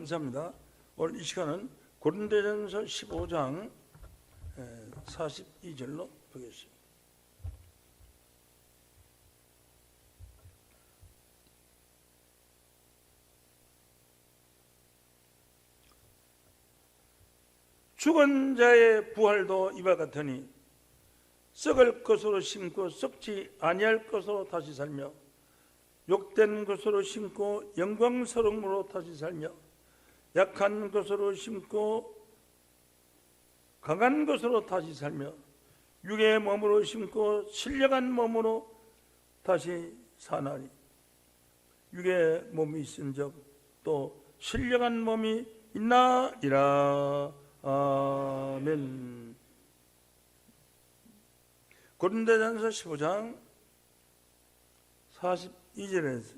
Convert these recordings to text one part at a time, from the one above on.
감사합니다. 오늘 이 시간은 고린도전서 15장 42절로 보겠습니다. 죽은 자의 부활도 이와 같으니 썩을 것으로 심고 썩지 아니할 것으로 다시 살며 욕된 것으로 심고 영광스러움으로 다시 살며 약한 것으로 심고 강한 것으로 다시 살며 육의 몸으로 심고 신령한 몸으로 다시 사나니 육의 몸이 있은즉 또 신령한 몸이 있나이다. 아멘. 고린도전서 15장 42절에서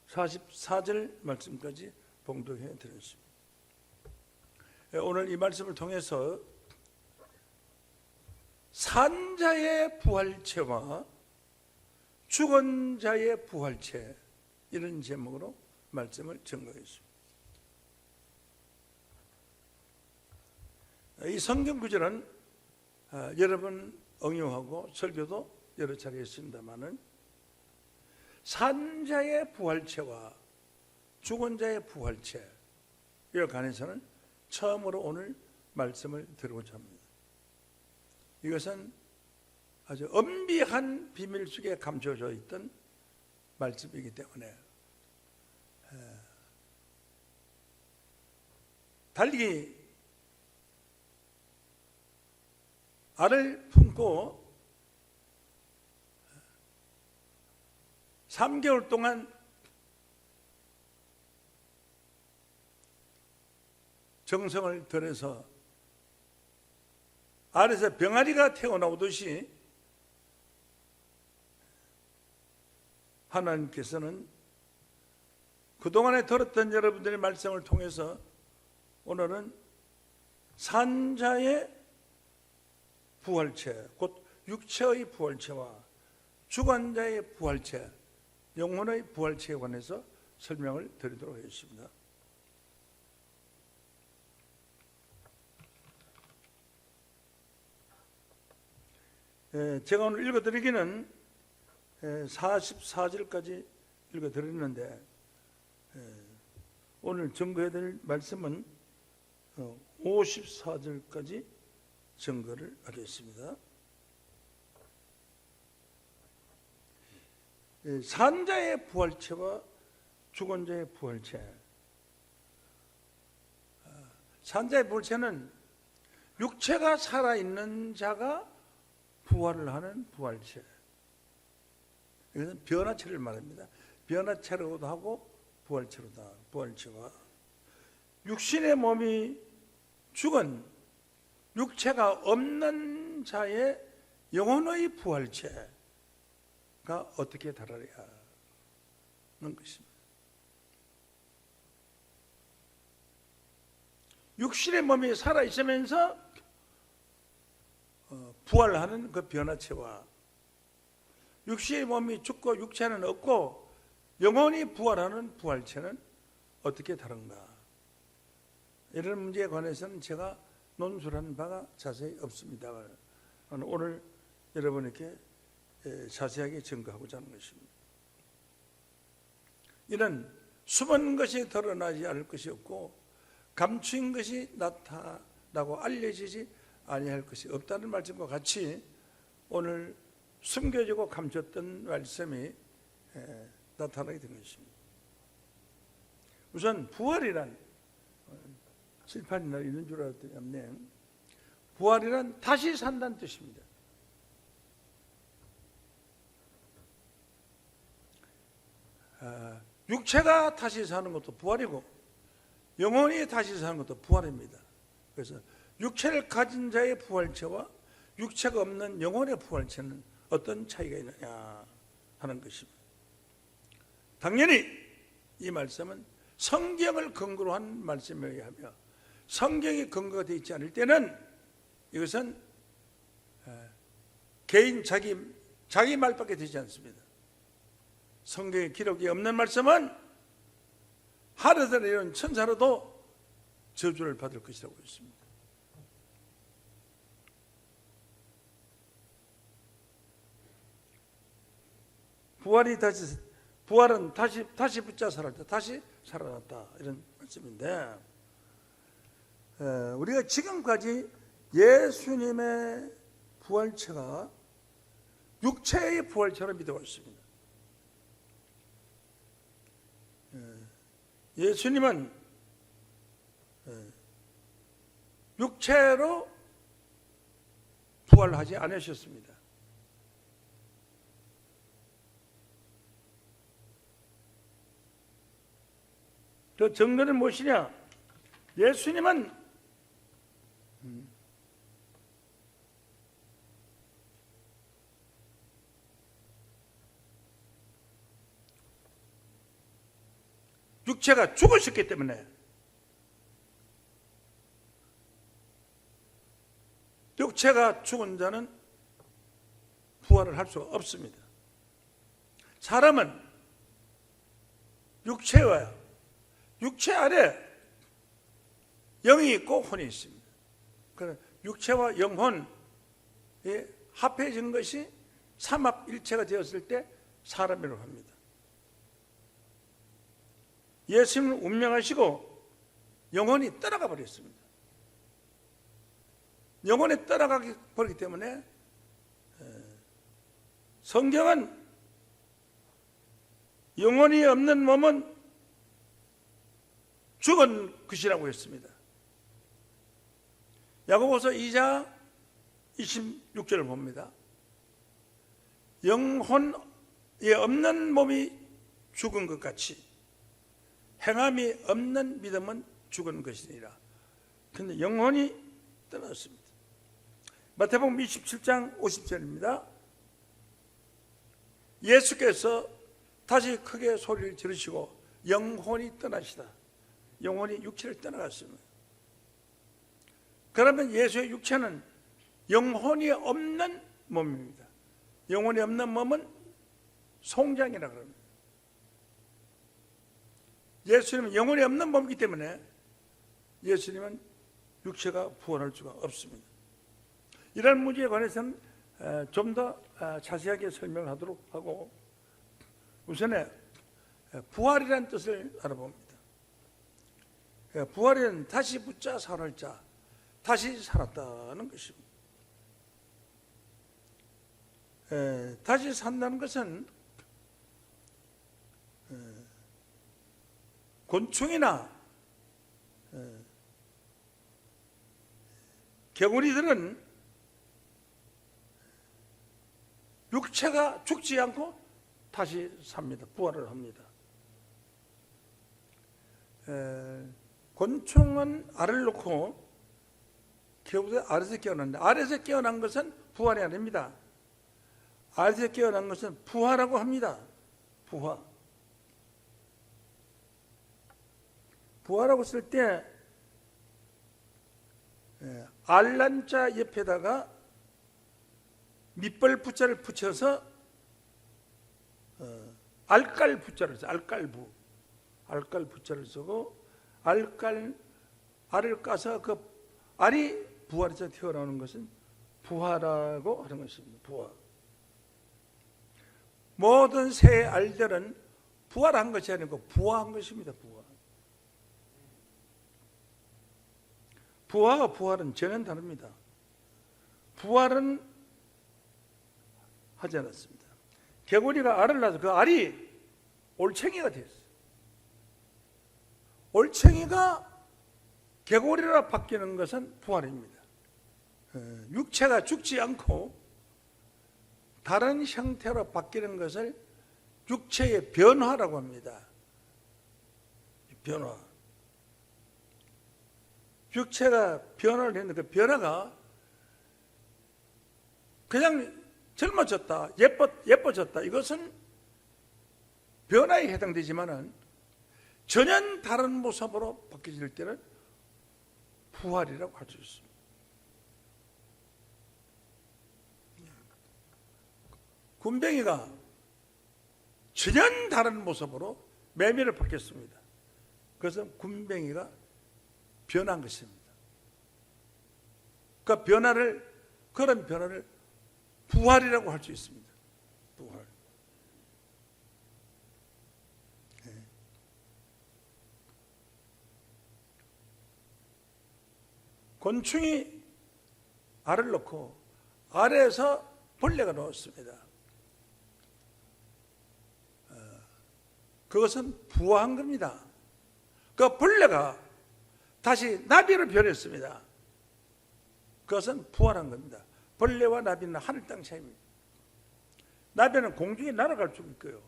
44절 말씀까지 봉독해 드렸습니다. 오늘 이 말씀을 통해서 산 자의 부활체와 죽은 자의 부활체, 이런 제목으로 말씀을 증거했습니다. 이 성경 구절은 여러 번 응용하고 설교도 여러 차례 했습니다마는 산 자의 부활체와 죽은 자의 부활체, 이에 관해서는 처음으로 오늘 말씀을 드리고자 합니다. 이것은 아주 엄비한 비밀 속에 감춰져 있던 말씀이기 때문에 달리 알을 품고 3개월 동안 정성을 들여서 알에서 병아리가 태어나오듯이 하나님께서는 그동안에 들었던 여러분들의 말씀을 통해서 오늘은 산자의 부활체, 곧 육체의 부활체와 죽은 자의 부활체, 영혼의 부활체에 관해서 설명을 드리도록 하겠습니다. 제가 오늘 읽어드리기는 44절까지 읽어드렸는데 오늘 증거해드릴 말씀은 54절까지 증거를 하겠습니다. 산 자의 부활체와 죽은 자의 부활체. 산 자의 부활체는 육체가 살아있는 자가 부활을 하는 부활체. 이것은 변화체를 말합니다. 변화체로도 하고 부활체로도 하고, 부활체와 육신의 몸이 죽은 육체가 없는 자의 영혼의 부활체가 어떻게 달하랴 하는 것입니다. 육신의 몸이 살아있으면서 부활하는 그 변화체와 육신의 몸이 죽고 육체는 없고 영혼이 부활하는 부활체는 어떻게 다른가, 이런 문제에 관해서는 제가 논술한 바가 자세히 없습니다. 오늘 여러분에게 자세하게 증거하고자 하는 것입니다. 이는 숨은 것이 드러나지 않을 것이 없고 감추인 것이 나타나고 알려지지 아니할 것이 없다는 말씀과 같이 오늘 숨겨지고 감췄던 말씀이 나타나게 된 것입니다. 우선 부활이란, 칠판이나 있는 줄 알았더니 없네. 부활이란 다시 산다는 뜻입니다. 육체가 다시 사는 것도 부활이고 영혼이 다시 사는 것도 부활입니다. 그래서 육체를 가진 자의 부활체와 육체가 없는 영혼의 부활체는 어떤 차이가 있느냐 하는 것입니다. 당연히 이 말씀은 성경을 근거로 한 말씀이어야 하며 성경이 근거가 되어 있지 않을 때는 이것은 개인 자기 말밖에 되지 않습니다. 성경에 기록이 없는 말씀은 하늘에서 내려온 천사로도 저주를 받을 것이라고 했습니다. 부활은 다시 붙자 살았다, 다시 살아났다, 이런 말씀인데, 우리가 지금까지 예수님의 부활체가 육체의 부활체로 믿어왔습니다. 예수님은 육체로 부활하지 않으셨습니다. 그 증거는 무엇이냐? 예수님은 육체가 죽으셨기 때문에, 육체가 죽은 자는 부활을 할 수가 없습니다. 사람은 육체 아래 영이 있고 혼이 있습니다. 그래서 육체와 영혼이 합해진 것이 삼합일체가 되었을 때 사람이라고 합니다. 예수님은 운명하시고 영혼이 떠나가 버렸습니다. 영혼이 떠나가 버리기 때문에 성경은 영혼이 없는 몸은 죽은 것이라고 했습니다. 야고보서 2장 26절을 봅니다. 영혼이 없는 몸이 죽은 것 같이 행함이 없는 믿음은 죽은 것이니라. 그런데 영혼이 떠났습니다. 마태복음 27장 50절입니다. 예수께서 다시 크게 소리를 지르시고 영혼이 떠나시다. 영혼이 육체를 떠나갔습니다. 그러면 예수의 육체는 영혼이 없는 몸입니다. 영혼이 없는 몸은 송장이라 그럽니다. 예수님은 영혼이 없는 몸이기 때문에 예수님은 육체가 부활할 수가 없습니다. 이런 문제에 관해서는 좀 더 자세하게 설명을 하도록 하고, 우선에 부활이라는 뜻을 알아봅니다. 부활은 다시 붙자 살할 자, 다시 살았다는 것입니다. 다시 산다는 것은 곤충이나 개구리들은 육체가 죽지 않고 다시 삽니다. 부활을 합니다. 곤충은 알을 놓고 개구리가 알에서 깨어났는데, 알에서 깨어난 것은 부활이 아닙니다. 알에서 깨어난 것은 부화라고 합니다. 부화라고 쓸 때 알란자 옆에다가 밑벌 부자를 붙여서 알깔 부자를 써요. 알깔 부자를 쓰고, 알을 까서 그 알이 부활해서 튀어나오는 것은 부화라고 하는 것입니다. 부화. 모든 새 알들은 부활한 것이 아니고 부화한 것입니다. 부화와 부활은 전혀 다릅니다. 부활은 하지 않았습니다. 개구리가 알을 낳아서 그 알이 올챙이가 됐어요. 올챙이가 개구리로 바뀌는 것은 부활입니다. 육체가 죽지 않고 다른 형태로 바뀌는 것을 육체의 변화라고 합니다. 변화. 육체가 변화를 했는데 그 변화가 그냥 젊어졌다, 예뻐졌다, 이것은 변화에 해당되지만은 전혀 다른 모습으로 바뀌어질 때는 부활이라고 할 수 있습니다. 군뱅이가 전혀 다른 모습으로 매미를 바뀌었습니다. 그것은 군뱅이가 변한 것입니다. 그 그런 변화를 부활이라고 할 수 있습니다. 부활. 곤충이 알을 넣고 알에서 벌레가 나왔습니다. 그것은 부화한 겁니다. 그 벌레가 다시 나비로 변했습니다. 그것은 부활한 겁니다. 벌레와 나비는 하늘 땅 차이입니다. 나비는 공중에 날아갈 수 있고요.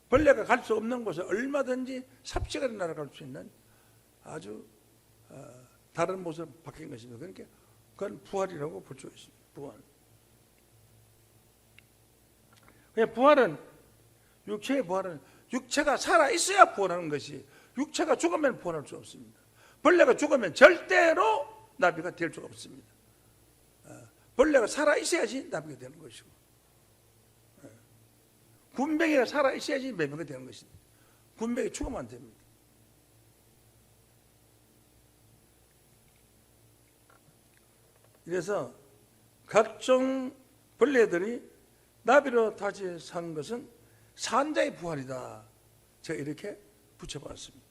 벌레가 갈 수 없는 곳에 얼마든지 삽시간에 날아갈 수 있는 아주 다른 모습으로 바뀐 것입니다. 그러니까 그건 부활이라고 볼 수 있습니다. 부활. 부활은 육체의 부활은 육체가 살아 있어야 부활하는 것이, 육체가 죽으면 부활할 수 없습니다. 벌레가 죽으면 절대로 나비가 될 수가 없습니다. 벌레가 살아 있어야지 나비가 되는 것이고, 군뱅이가 살아 있어야지 매미가 되는 것입니다. 군뱅이 죽으면 안 됩니다. 그래서 각종 벌레들이 나비로 다시 산 것은 산자의 부활이다. 제가 이렇게 붙여봤습니다.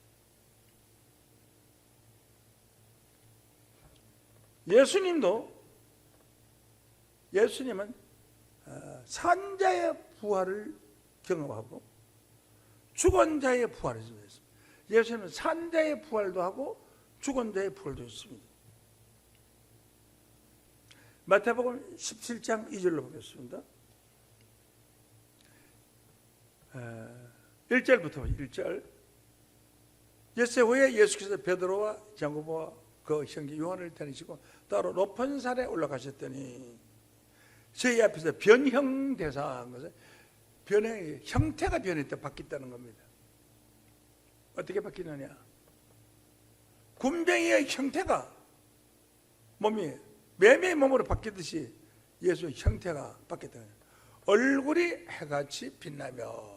예수님은 산자의 부활을 경험하고 죽은 자의 부활을 했습니다. 예수님은 산자의 부활도 하고 죽은 자의 부활도 했습니다. 마태복음 17장 2절로 보겠습니다. 1절부터 1절. 엿새 후에 예수께서 베드로와 야고보와 그 형제 요한을 데리시고 따로 높은 산에 올라가셨더니 저희 앞에서 변형대사한 것은 변의 형태가 변했다, 바뀌었다는 겁니다. 어떻게 바뀌느냐? 군뱅이의 형태가 몸이 매매의 몸으로 바뀌듯이 예수의 형태가 바뀌었다. 얼굴이 해같이 빛나며,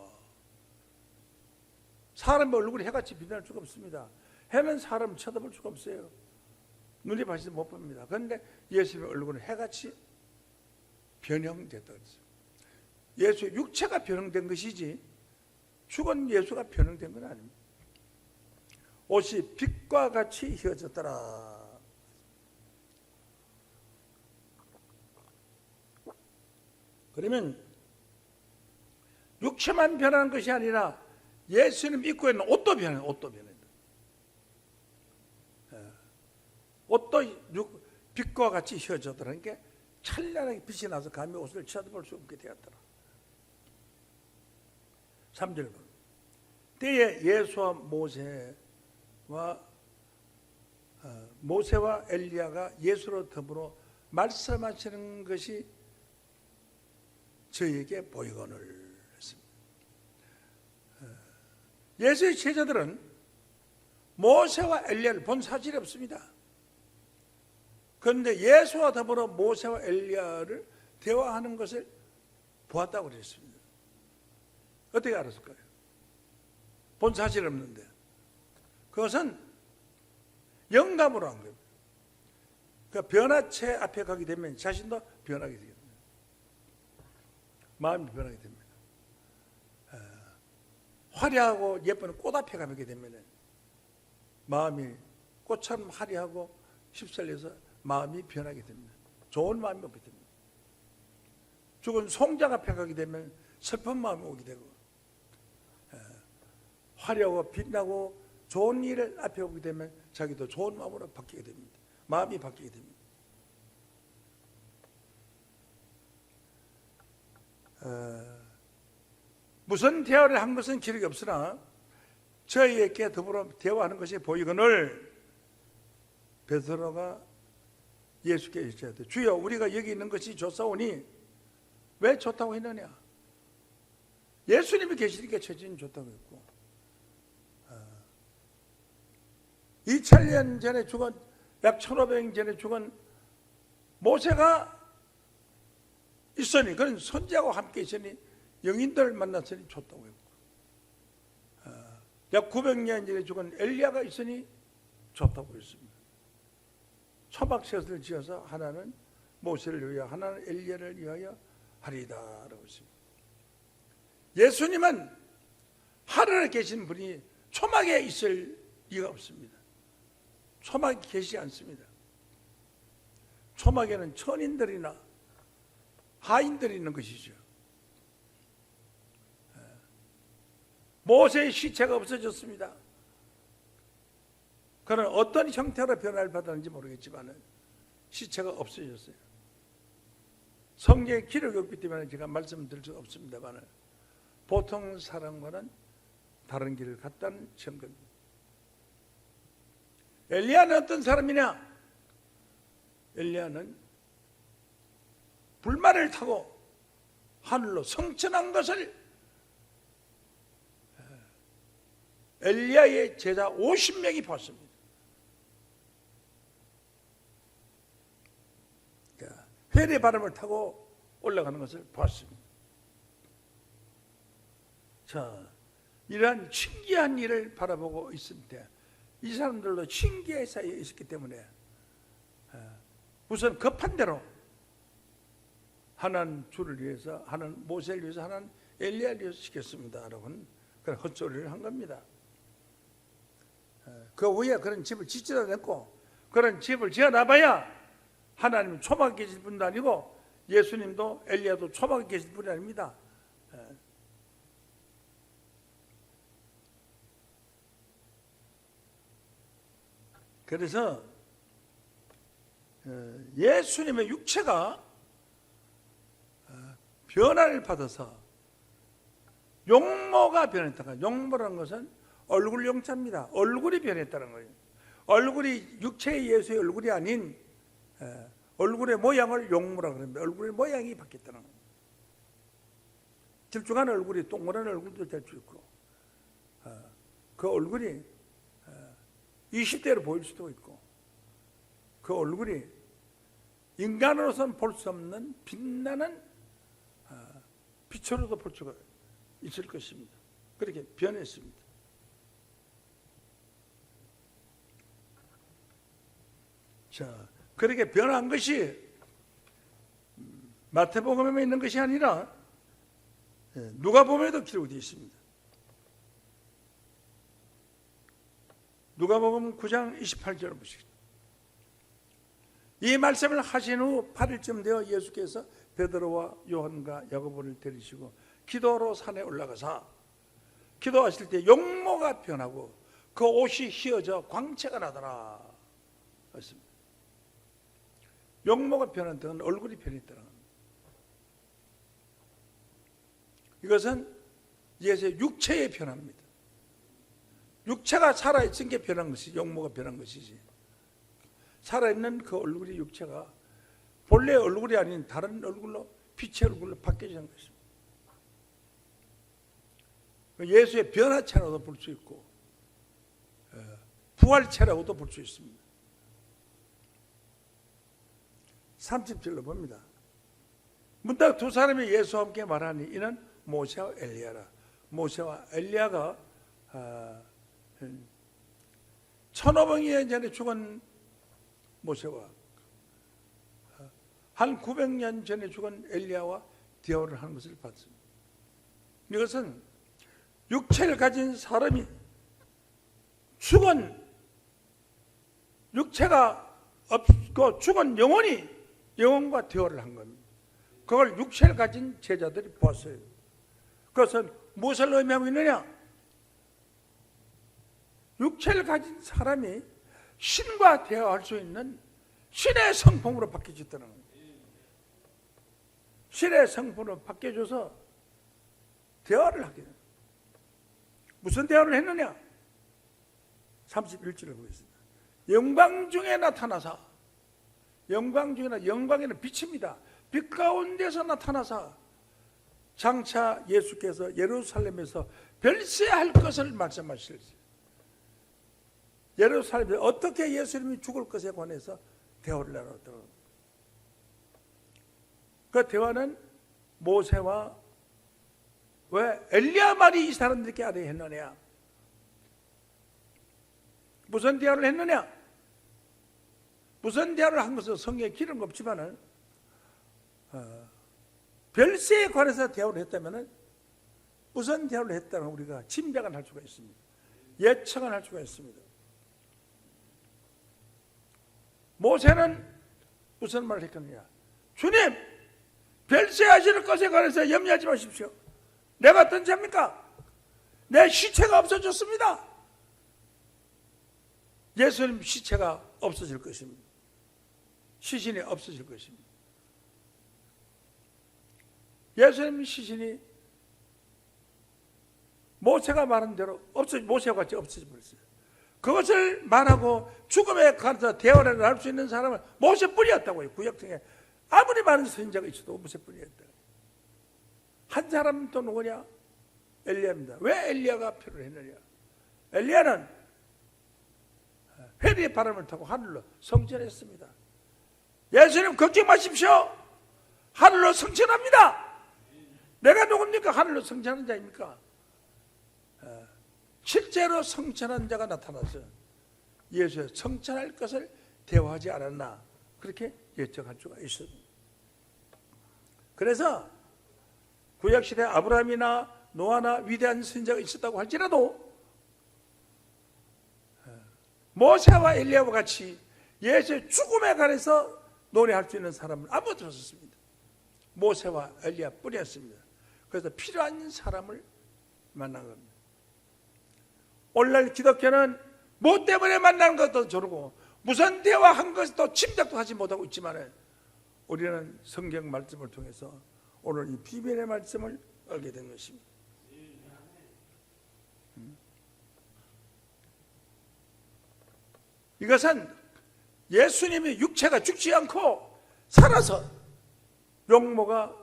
사람의 얼굴이 해같이 빛날 수가 없습니다. 해는 사람을 쳐다볼 수가 없어요. 눈이 봐서 못 봅니다. 그런데 예수의 얼굴은 해같이 변형됐다 그랬어요. 예수의 육체가 변형된 것이지 죽은 예수가 변형된 건 아닙니다. 옷이 빛과 같이 휘어졌더라. 그러면 육체만 변하는 것이 아니라 예수님 입고 있는 옷도 변해요. 옷도 변해요. 옷도 빛과 같이 휘어졌더라는 게 찬란하게 빛이 나서 감히 옷을 쳐다볼 수 없게 되었더라. 3절 본 때에 예수와 모세와 엘리야가 예수로 더불어 말씀하시는 것이 저에게 보이거늘 했습니다. 예수의 제자들은 모세와 엘리야를 본 사실이 없습니다. 그런데 예수와 더불어 모세와 엘리야를 대화하는 것을 보았다고 그랬습니다. 어떻게 알았을까요? 본 사실이 없는데. 그것은 영감으로 한 겁니다. 그 변화체 앞에 가게 되면 자신도 변하게 됩니다. 마음이 변하게 됩니다. 화려하고 예쁜 꽃 앞에 가게 되면 마음이 꽃처럼 화려하고 휩쓸려서 마음이 변하게 됩니다. 좋은 마음이 오게 됩니다. 죽은 송장 앞에 가게 되면 슬픈 마음이 오게 되고, 화려하고 빛나고 좋은 일 앞에 오게 되면 자기도 좋은 마음으로 바뀌게 됩니다. 마음이 바뀌게 됩니다. 무슨 대화를 한 것은 기록이 없으나 저희에게 더불어 대화하는 것이 보이거늘 베드로가 예수께 이르되 주여 우리가 여기 있는 것이 좋사오니 왜 좋다고 했느냐? 예수님이 계시니까 처지는 좋다고 했고 2000년 전에 죽은 약 1500년 전에 죽은 모세가 있으니 그런 선지하고 함께 있으니 영인들을 만났으니 좋다고 했고 약 900년 전에 죽은 엘리야가 있으니 좋다고 했습니다. 초막셋을 지어서 하나는 모세를 위하여 하나는 엘리야를 위하여 하리다라고 했습니다. 예수님은 하늘에 계신 분이 초막에 있을 리가 없습니다. 초막에 계시지 않습니다. 초막에는 천인들이나 하인들이 있는 것이죠. 모세의 시체가 없어졌습니다. 그는 어떤 형태로 변화를 받았는지 모르겠지만 시체가 없어졌어요. 성경에 기록이 없기 때문에 제가 말씀드릴 수 없습니다만 보통 사람과는 다른 길을 갔다는 증거입니다. 엘리야는 어떤 사람이냐? 엘리야는 불만을 타고 하늘로 성천한 것을 엘리야의 제자 50명이 봤습니다. 회의 바람을 타고 올라가는 것을 봤습니다. 자, 이러한 신기한 일을 바라보고 있을 때 이 사람들도 신기의 사이에 있었기 때문에 우선 급한 대로 하나는 주를 위해서, 하나는 모세를 위해서, 하나는 엘리야를 위해서 시켰습니다 라고는 그런 헛소리를 한 겁니다. 그 위에 그런 집을 짓지도 않고 그런 집을 지어놔봐야 하나님은 초막에 계실 분도 아니고 예수님도 엘리야도 초막에 계실 분이 아닙니다. 그래서 예수님의 육체가 변화를 받아서 용모가 변했다가, 용모라는 것은 얼굴 용자입니다. 얼굴이 변했다는 거예요. 얼굴이 육체의 예수의 얼굴이 아닌 얼굴의 모양을 용모라고 합니다. 얼굴의 모양이 바뀌었다는 거예요. 길쭉한 얼굴이 동그란 얼굴도 될 수 있고 그 얼굴이 20대로 보일 수도 있고 그 얼굴이 인간으로서는 볼 수 없는 빛나는 빛으로도 볼 수가 있을 것입니다. 그렇게 변했습니다. 자, 그렇게 변한 것이 마태복음에 있는 것이 아니라 누가복음에도 기록되어 있습니다. 누가복음 9장 28절을 보시겠습니다. 이 말씀을 하신 후 8일쯤 되어 예수께서 베드로와 요한과 야고보를 데리시고 기도로 산에 올라가서 기도하실 때 용모가 변하고 그 옷이 휘어져 광채가 나더라 했습니다. 용모가 변한다는 건 얼굴이 변했다는 겁니다. 이것은 예수의 육체의 변화입니다. 육체가 살아있은 게 변한 것이지, 용모가 변한 것이지. 살아있는 그 얼굴이, 육체가 본래 얼굴이 아닌 다른 얼굴로, 빛의 얼굴로 바뀌어지는 것입니다. 예수의 변화체라고도 볼 수 있고 부활체라고도 볼 수 있습니다. 30절로 봅니다. 문딱 두 사람이 예수와 함께 말하니 이는 모세와 엘리야라. 모세와 엘리야가 1500년 전에 죽은 모세와 한 900년 전에 죽은 엘리야와 대화를 하는 것을 봤습니다. 이것은 육체를 가진 사람이 죽은 육체가 없고 죽은 영혼과 대화를 한 겁니다. 그걸 육체를 가진 제자들이 보았어요. 그것은 무엇을 의미하고 있느냐? 육체를 가진 사람이 신과 대화할 수 있는 신의 성품으로 바뀌어졌다는 겁니다. 신의 성품으로 바뀌어져서 대화를 하게 됩니다. 무슨 대화를 했느냐? 31절을 보겠습니다. 영광 중에 나타나사, 영광 중에 영광에는 빛입니다. 빛 가운데서 나타나사 장차 예수께서 예루살렘에서 별세할 것을 말씀하셨어요. 예루살렘에서 어떻게 예수님이 죽을 것에 관해서 대화를 나눴더라고요. 그 대화는 모세와 왜 엘리야 말이 이 사람들에게 하려 했느냐? 무슨 대화를 했느냐? 무슨 대화를 한 것은 성경에 기록 없지만은 별세에 관해서 대화를 했다면은 무슨 대화를 했다는 우리가 짐작을 할 수가 있습니다. 예측을 할 수가 있습니다. 모세는 무슨 말을 했겠느냐? 주님, 별세하실 것에 관해서 염려하지 마십시오. 내가 어떤 자입니까? 내 시체가 없어졌습니다. 예수님 시체가 없어질 것입니다. 시신이 없어질 것입니다. 예수님 시신이 모세가 말한 대로 모세와 같이 없어져 버렸어요. 그것을 말하고 죽음에 관해서 대화를 할 수 있는 사람은 모세뿐이었다고요. 구약성에 아무리 많은 선지자가 있어도 모세뿐이었다. 한 사람은 또 누구냐? 엘리야입니다. 왜 엘리야가 필요했느냐? 엘리야는 회리의 바람을 타고 하늘로 성천했습니다. 예수님 걱정 마십시오. 하늘로 성천합니다. 내가 누굽니까? 하늘로 성천하는 자입니까? 실제로 성천한 자가 나타나서 예수의 성천할 것을 대화하지 않았나, 그렇게 예측할 수가 있습니다. 그래서 구약시대 아브라함이나 노아나 위대한 선지자가 있었다고 할지라도 모세와 엘리야와 같이 예수의 죽음에 관해서 논의할 수 있는 사람은 아무도 없었습니다. 모세와 엘리야 뿐이었습니다. 그래서 필요한 사람을 만난 겁니다. 오늘날 기독교는 뭐 때문에 만나는 것도 저러고 무슨 대화한 것도 짐작도 하지 못하고 있지만 우리는 성경 말씀을 통해서 오늘 이 비밀의 말씀을 알게 된 것입니다. 이것은 예수님의 육체가 죽지 않고 살아서 용모가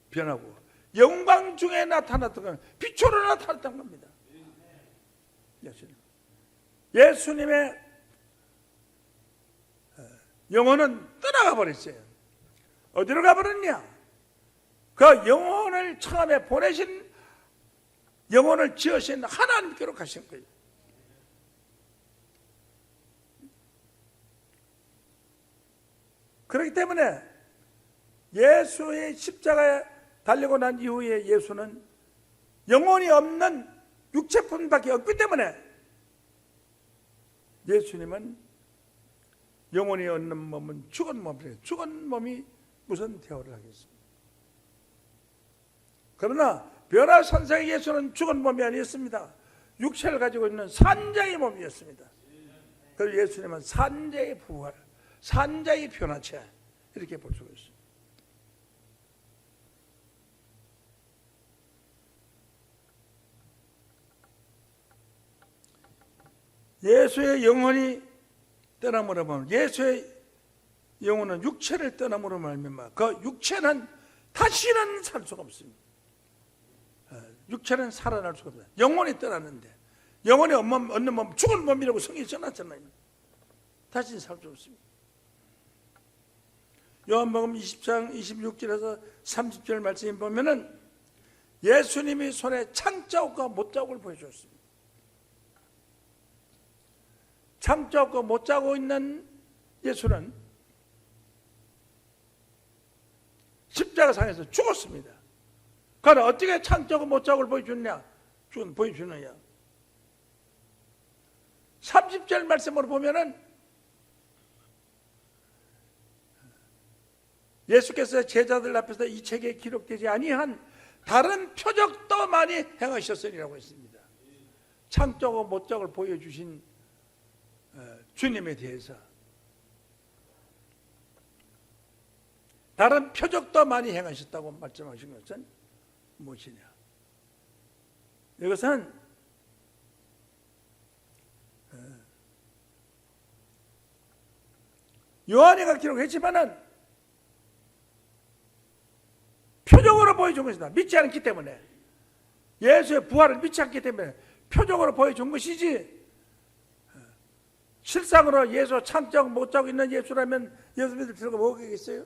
변하고 영광 중에 나타났던 건 빛으로 나타났던 겁니다. 예수님의 영혼은 떠나가 버렸어요. 어디로 가버렸냐? 그 영혼을 처음에 보내신, 영혼을 지으신 하나님께로 가신 거예요. 그렇기 때문에 예수의 십자가에 달리고 난 이후에 예수는 영혼이 없는 육체뿐밖에 없기 때문에 예수님은 영혼이 없는 몸은 죽은 몸이에요. 죽은 몸이 무슨 대화를 하겠습니까? 그러나 변화선생의 예수는 죽은 몸이 아니었습니다. 육체를 가지고 있는 산자의 몸이었습니다. 그래서 예수님은 산자의 부활, 산자의 변화체, 이렇게 볼 수가 있습니다. 예수의 영혼이 떠남으로 말미암아, 예수의 영혼은 육체를 떠남으로 말미암아 그 육체는 다시는 살 수가 없습니다. 육체는 살아날 수가 없어요. 영혼이 떠났는데, 영혼이 없는 몸, 죽은 몸이라고 성경이 써놨잖아요. 다시는 살 수 없습니다. 요한복음 20장 26절에서 30절 말씀에 보면은 예수님이 손에 창자국과 못자국을 보여주었습니다. 창자국과 못자국 있는 예수는 십자가상에서 죽었습니다. 그러나 어떻게 창자국 못자국을 보여주느냐? 30절 말씀으로 보면은 예수께서 제자들 앞에서 이 책에 기록되지 아니한 다른 표적도 많이 행하셨으리라고 했습니다. 창자국 못자국을 보여주신 주님에 대해서 다른 표적도 많이 행하셨다고 말씀하신 것은 무엇이냐? 이것은 요한이가 기록했지만은 표적으로 보여준 것이다. 믿지 않기 때문에, 예수의 부활을 믿지 않기 때문에 표적으로 보여준 것이지, 실상으로 예수 창자국 못자국 있는 예수라면 여러분들 들어가 뭐겠어요?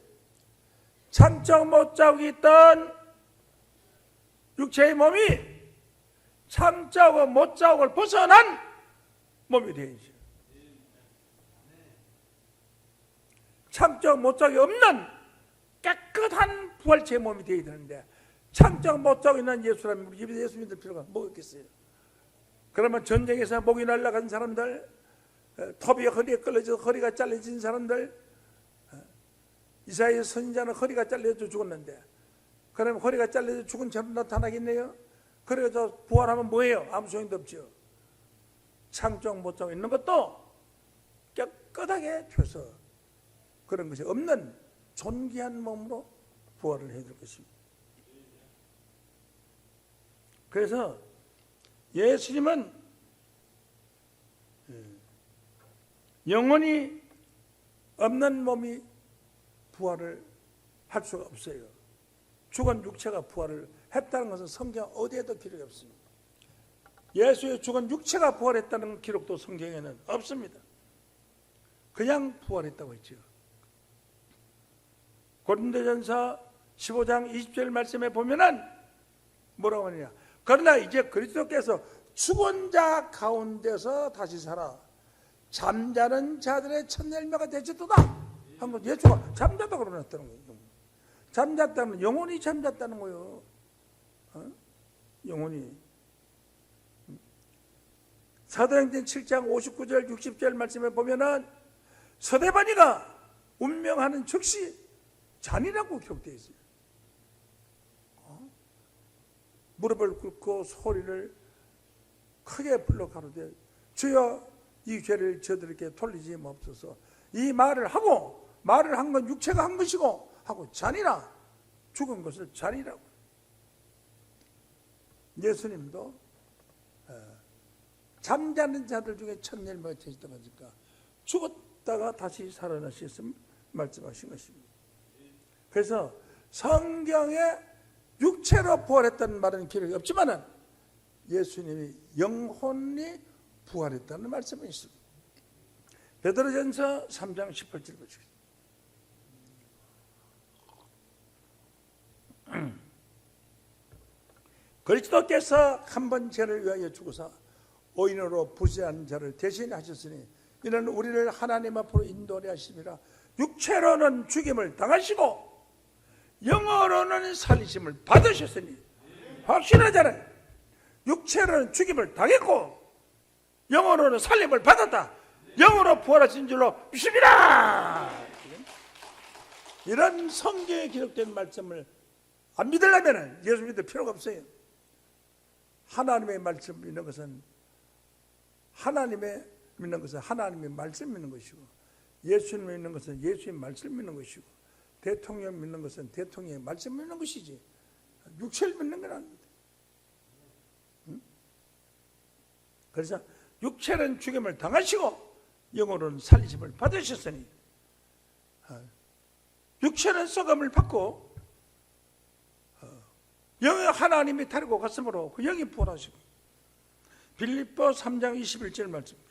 창자국 못자국이 있던 육체의 몸이 창자국 못자국을 벗어난 몸이 되어야죠. 창적 못적이 없는 깨끗한 부활체의 몸이 되어야 되는데 창적 못적이 있는 예수라면 우리 집에 예수 믿을 필요가 뭐가 있겠어요? 그러면 전쟁에서 목이 날아간 사람들, 톱이 허리에 끌려져 허리가 잘려진 사람들, 이사야 선지자는 허리가 잘려져 죽었는데 그러면 허리가 잘려져 죽은 처럼 나타나겠네요? 그래서 부활하면 뭐예요? 아무 소용도 없죠. 창적 못적 있는 것도 깨끗하게 펴서 그런 것이 없는 존귀한 몸으로 부활을 해야 될 것입니다. 그래서 예수님은 영혼이 없는 몸이 부활을 할 수가 없어요. 죽은 육체가 부활을 했다는 것은 성경 어디에도 기록이 없습니다. 예수의 죽은 육체가 부활했다는 기록도 성경에는 없습니다. 그냥 부활했다고 했죠. 고린도전서 15장 20절 말씀에 보면은 뭐라고 하느냐? 그러나 이제 그리스도께서 죽은 자 가운데서 다시 살아 잠자는 자들의 첫 열매가 되셨도다. 한번 예수가 잠자다고 그러놨다는 거예요. 잠잤다는 영혼이 잠잤다는 거예요. 영혼이. 사도행전 7장 59절 60절 말씀에 보면은 서대반이가 운명하는 즉시 잔이라고 기록되어 있어요. 무릎을 꿇고 소리를 크게 불러 가로되 주여 이 죄를 저들에게 돌리지 마옵소서. 이 말을 한 건 육체가 한 것이고 하고 잔이라 죽은 것을 잔이라고. 예수님도 잠자는 자들 중에 첫 열매가 되셨다고 하니까 죽었다가 다시 살아나셨음을 말씀하신 것입니다. 그래서 성경에 육체로 부활했다는 말은 기록이 없지만은 예수님이 영혼이 부활했다는 말씀이 있습니다. 베드로전서 3장 18절 보시겠습니다. 그리스도께서 한 번 죄를 위하여 죽으사 의인으로 부재한 자를 대신하셨으니 이는 우리를 하나님 앞으로 인도하려 하심이라. 육체로는 죽임을 당하시고 영어로는 살리심을 받으셨으니 확신하잖아요. 육체로는 죽임을 당했고 영어로는 살림을 받았다. 영어로 부활하신 줄로 믿습니다. 이런 성경에 기록된 말씀을 안 믿으려면 예수 믿을 필요가 없어요. 하나님의 말씀 믿는 것은 하나님의 말씀 믿는 것이고 예수님 믿는 것은 예수의 말씀 믿는 것이고 대통령 믿는 것은 대통령의 말씀 믿는 것이지 육체를 믿는 건 아닙니다. 그래서 육체는 죽임을 당하시고 영으로는 살리심을 받으셨으니 육체는 썩음을 받고 영이 하나님이 데리고 갔으므로 그 영이 부활하시고 빌립보 3장 21절 말씀입니다.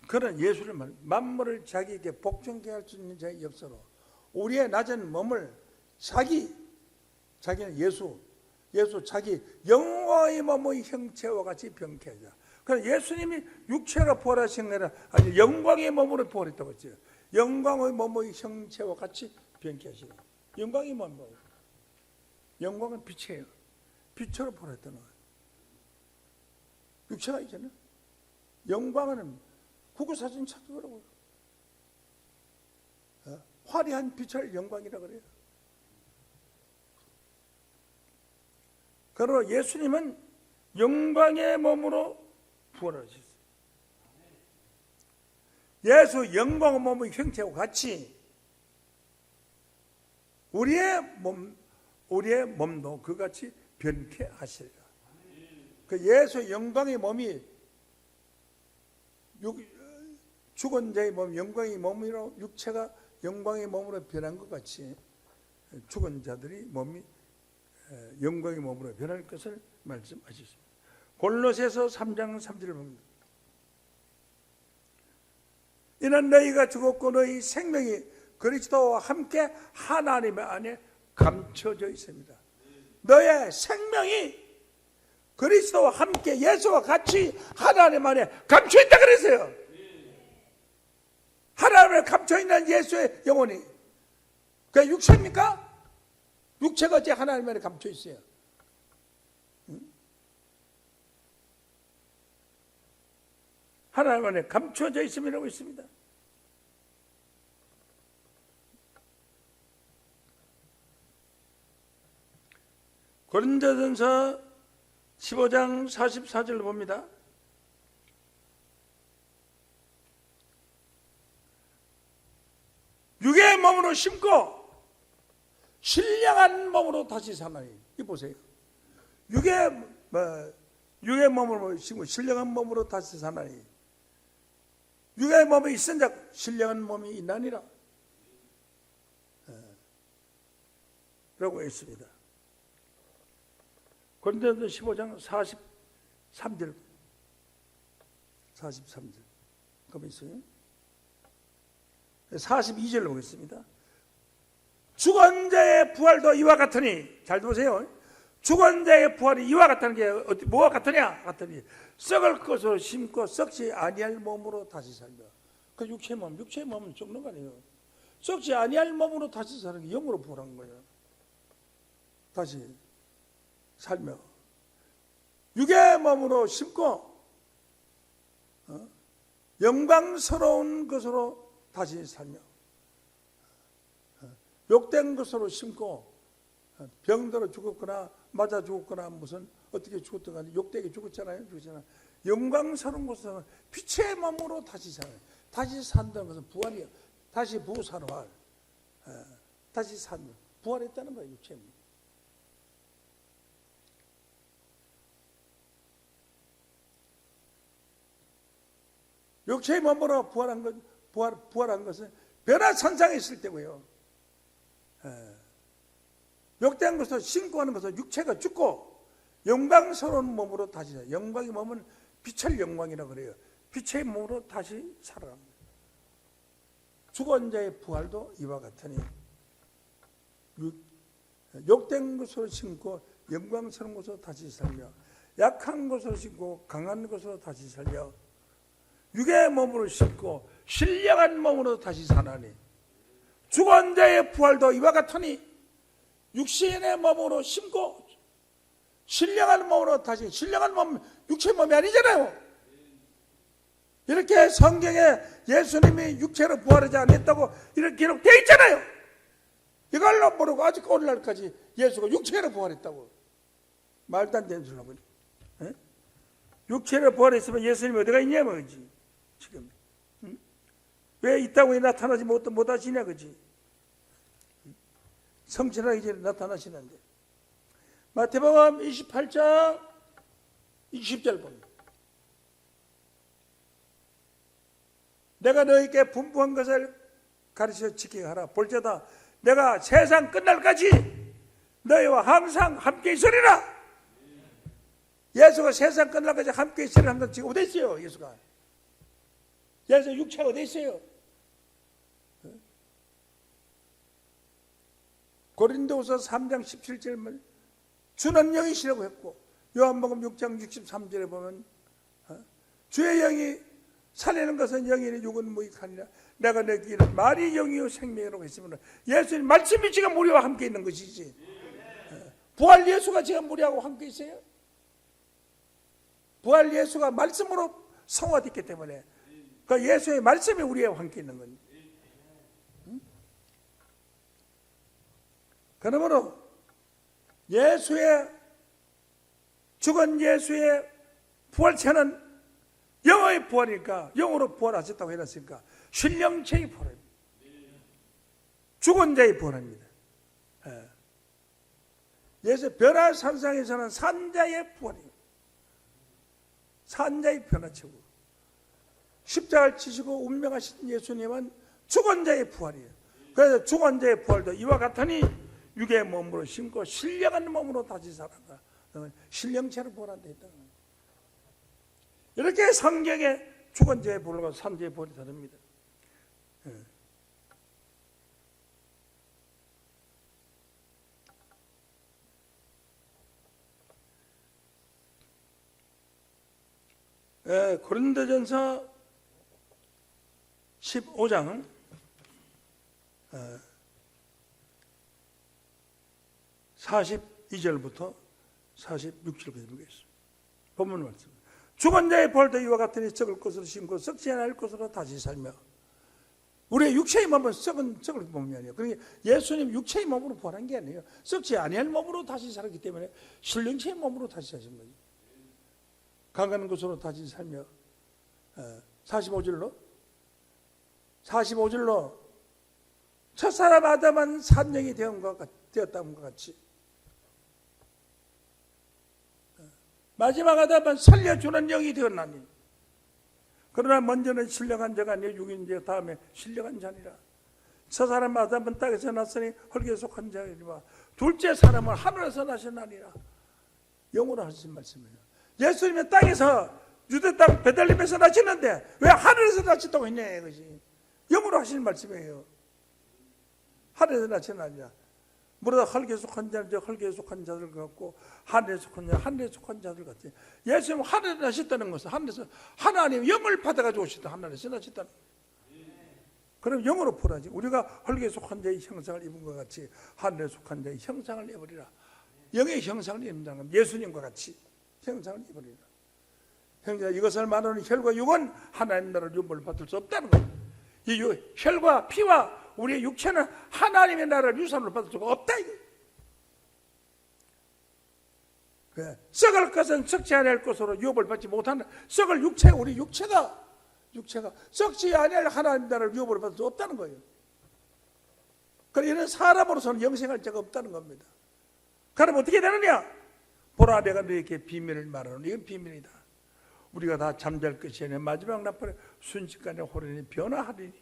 그는 예수를 만물을 자기에게 복종케 할 수 있는 자의 역사로 우리의 낮은 몸을 자기는 예수 자기 영광의 몸의 형체와 같이 병케 하자. 그래서 예수님이 육체가 부활하신 게 아니라 아니 영광의 몸으로 부활했다고 했죠. 영광의 몸의 형체와 같이 병케 하시라. 영광이 뭐예요? 영광은 빛이에요. 빛으로 부활했다는 거예요. 육체가 있잖아요. 영광은 국어사전 찾아보라고요. 화려한 빛을 영광이라 그래요. 그러나 예수님은 영광의 몸으로 부활하셨어요. 예수 영광의 몸의 형체와 같이 우리의 몸도 그같이 변케 하시리라. 그 예수 영광의 몸이 죽은 자의 몸, 영광의 몸으로 육체가 영광의 몸으로 변한 것 같이 죽은 자들이 몸이 영광의 몸으로 변할 것을 말씀하셨습니다. 골로새서 3장 3절을 봅니다. 이는 너희가 죽었고 너희 생명이 그리스도와 함께 하나님의 안에 감춰져 있습니다. 너의 생명이 그리스도와 함께 예수와 같이 하나님 안에 감춰 있다 그랬어요. 하나님을 감춰있는 예수의 영혼이 그게 육체입니까? 육체가 어째 하나님 안에 감춰있어요? 하나님 안에 감춰져 있음이라고 있습니다. 고린도전서 15장 44절을 봅니다. 육의 몸으로 심고 신령한 몸으로 다시 사나니. 이 보세요. 육의 몸으로 심고 신령한 몸으로 다시 사나니. 육의 몸에 있은 자 신령한 몸이 있나니라. 라고 했습니다. 고린도전서 15장 43절. 43절. 그럼 있어요. 42절로 보겠습니다. 죽은 자의 부활도 이와 같으니, 잘 보세요. 죽은 자의 부활이 이와 같다는 게 뭐가 같으냐? 같으니 썩을 것으로 심고 썩지 아니할 몸으로 다시 살며. 그 육체의 몸은 죽는 거 아니에요. 썩지 아니할 몸으로 다시 사는 게 영으로 부활한 거예요. 다시 살며 육의 몸으로 심고 영광스러운 것으로 다시 살며 욕된 것으로 심고 병들어 죽었거나 맞아 죽었거나 무슨 어떻게 죽었든 간에 욕되게 죽었잖아요. 영광스러운 것으로 빛의 몸으로 다시 살아요. 다시 산다는 것은 부활이에요. 다시 부산활, 다시 산 부활했다는 거예요. 육체의 몸. 육체의 몸으로 부활한 것은 변화천상에 있을 때고요. 욕된 것을 신고 하는 것은 육체가 죽고 영광스러운 몸으로 다시 살아요. 영광의 몸은 빛의 영광이라고 그래요. 빛의 몸으로 다시 살아갑니다. 죽은 자의 부활도 이와 같으니 욕된 것으로 신고 영광스러운 것으로 다시 살며 약한 것으로 신고 강한 것으로 다시 살며 육의 몸으로 심고 신령한 몸으로 다시 사나니 죽은 자의 부활도 이와 같으니 육신의 몸으로 심고 신령한 몸으로 다시 신령한 몸 육체의 몸이 아니잖아요. 이렇게 성경에 예수님이 육체로 부활하지 않았다고 이렇게 기록되어 있잖아요. 이걸로 모르고 아직 오늘날까지 예수가 육체로 부활했다고 말도 안 되는 소리라고. 육체로 부활했으면 예수님이 어디가 있냐 그지 지금. 왜 이 땅에 나타나지 못하시냐 그지. 성취하기 전에 나타나시는데. 마태복음 28장 20절 봅니다. 내가 너희에게 분부한 것을 가르쳐 지키게 하라. 볼지어다 내가 세상 끝날까지 너희와 항상 함께 있으리라. 예수가 세상 끝날까지 함께 있으리라 하는 건 지금 어디 있어요? 예수가. 예수 육체가 어디 있어요? 고린도후서 3장 17절 주는 영이시라고 했고 요한복음 6장 63절에 보면 주의 영이 살리는 것은 영이니 육은 무익하니라. 내가 너희에게 이르는 말이 영이요 생명이라고 했으면 예수님 말씀이 지금 우리와 함께 있는 것이지. 부활 예수가 지금 우리하고 함께 있어요. 부활 예수가 말씀으로 성화됐기 때문에 그 예수의 말씀이 우리와 함께 있는 겁니다. 그러므로 죽은 예수의 부활체는 영의 부활이니까 영으로 부활하셨다고 해놨으니까 신령체의 부활입니다. 죽은 자의 부활입니다. 예수 변화산상에서는 산자의 부활이에요. 산자의 변화체고 십자가를 치시고 운명하신 예수님은 죽은 자의 부활이에요. 그래서 죽은 자의 부활도 이와 같으니 육의 몸으로 심고 신령한 몸으로 다시 살아가 신령체로 부활한다 했다. 이렇게 성경에 죽은 자의 부활과 산자의 부활이 다릅니다. 고린도전서 15장 42절부터 46절까지 보겠습니다. 본문 말씀. 죽은 자의 부활도 이와 같으니 썩을 것으로 심고 썩지 않을 것으로 다시 살며. 우리의 육체의 몸은 썩을 몸이 아니에요. 그러니까 예수님 육체의 몸으로 부활한 게 아니에요. 썩지 아니할 몸으로 다시 살았기 때문에 신령체의 몸으로 다시 사신 거죠. 강한 것으로 다시 살며 45절로 첫사람 아담은 산령이 되었다는 것 같이 마지막 아담은 살려주는 영이 되었나니 그러나 먼저는 신령한 자가 아니요 육인 자 다음에 신령한 자니라. 첫사람 아담은 땅에서 났으니 흙에 속한 자이니와 둘째 사람은 하늘에서 나셨나니라. 영으로 하신 말씀이에요. 예수님은 땅에서 유대 땅 베들레헴에서 나셨는데 왜 하늘에서 나셨다고 했냐 이것이 영으로 하시는 말씀이에요. 하늘에서 나셨나니라. 무릇 흙에 속한 자는 흙에 속한 자들 같고 하늘에 속한 자 하늘에 속한 자들 같아요. 예수님은 하늘에 나셨다는 것은 하늘에서 하나님 영을 받아가지고 오셨다. 하늘에서 나셨다는 거예요. 그럼 영으로 풀어야지. 우리가 흙에 속한 자의 형상을 입은 것 같이 하늘에 속한 자의 형상을 입으리라. 영의 형상을 입는다는 건 예수님과 같이 형상을 입으리라. 형제 이것을 말하는 혈과 육은 하나님 나라를 유업을 받을 수 없다는 거예요. 이 혈과 피와 우리의 육체는 하나님의 나라를 유산으로 받을 수가 없다 이거예요. 썩을 것은 썩지 아니할 것으로 유업을 받지 못하는 썩을 육체 우리 육체가 썩지 아니할 하나님 나라를 유업을 받을 수 없다는 거예요. 그러니까 이런 사람으로서는 영생할 자가 없다는 겁니다. 그럼 어떻게 되느냐? 보라 내가 너에게 비밀을 말하노니 이건 비밀이다. 우리가 다 잠잘 것이 아니라 마지막 나팔에 순식간에 호련히 변화하리니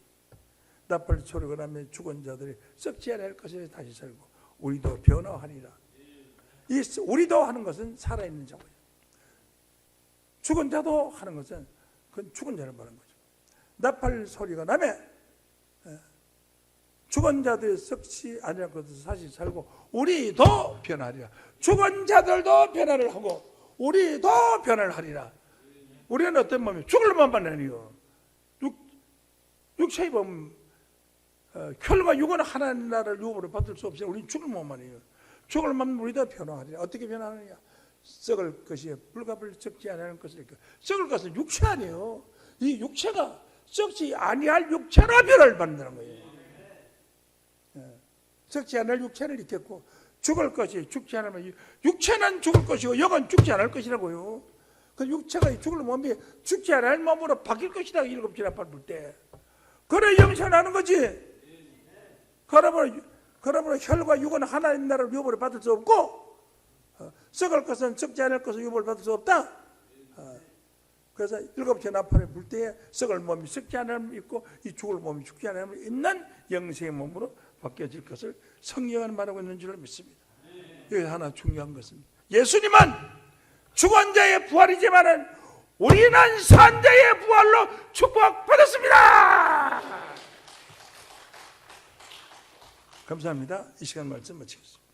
나팔 소리가 나면 죽은 자들이 썩지 않을 것에 다시 살고 우리도 변화하리라. 이 우리도 하는 것은 살아있는 자고요. 죽은 자도 하는 것은 그건 죽은 자를 말하는 거죠. 나팔 소리가 나면 죽은 자들이 썩지 않을 것에서 다시 살고 우리도 변화하리라. 죽은 자들도 변화를 하고 우리도 변화를 하리라. 우리는 어떤 몸이에요? 죽을 몸만 아니에요. 육체의 몸 혈과 육은 하나님 나라를 유업으로 받을 수 없어요. 우리는 죽을 몸만이에요. 죽을 몸은 우리도 변화하리라. 어떻게 변화하느냐? 썩을 것이 불갑을 썩지 않을 것이니까. 썩을 것은 육체 아니에요. 이 육체가 썩지 아니할 육체로 변화를 받는다는 거예요. 썩지 않을 육체를 입혔고 죽을 것이 죽지 않으면 육체는 죽을 것이고 영은 죽지 않을 것이라고요. 그 육체가 죽을 몸이 죽지 않을 몸으로 바뀔 것이다. 일곱 질 나팔 불 때. 그래 영생하는 거지. 그러므로 혈과 육은 하나님 나라를 유업으로 받을 수 없고 썩을 것은 썩지 않을 것을 유업을 받을 수 없다. 그래서 일곱 질 나팔을 불 때에 썩을 몸이 썩지 않음이 있고 이 죽을 몸이 죽지 않음이 있는 영생의 몸으로 바뀌어질 것을 성경은 말하고 있는 줄 믿습니다. 여기 하나 중요한 것은 예수님은 죽은 자의 부활이지만은 우리는 산 자의 부활로 축복받았습니다. 감사합니다. 이 시간 말씀 마치겠습니다.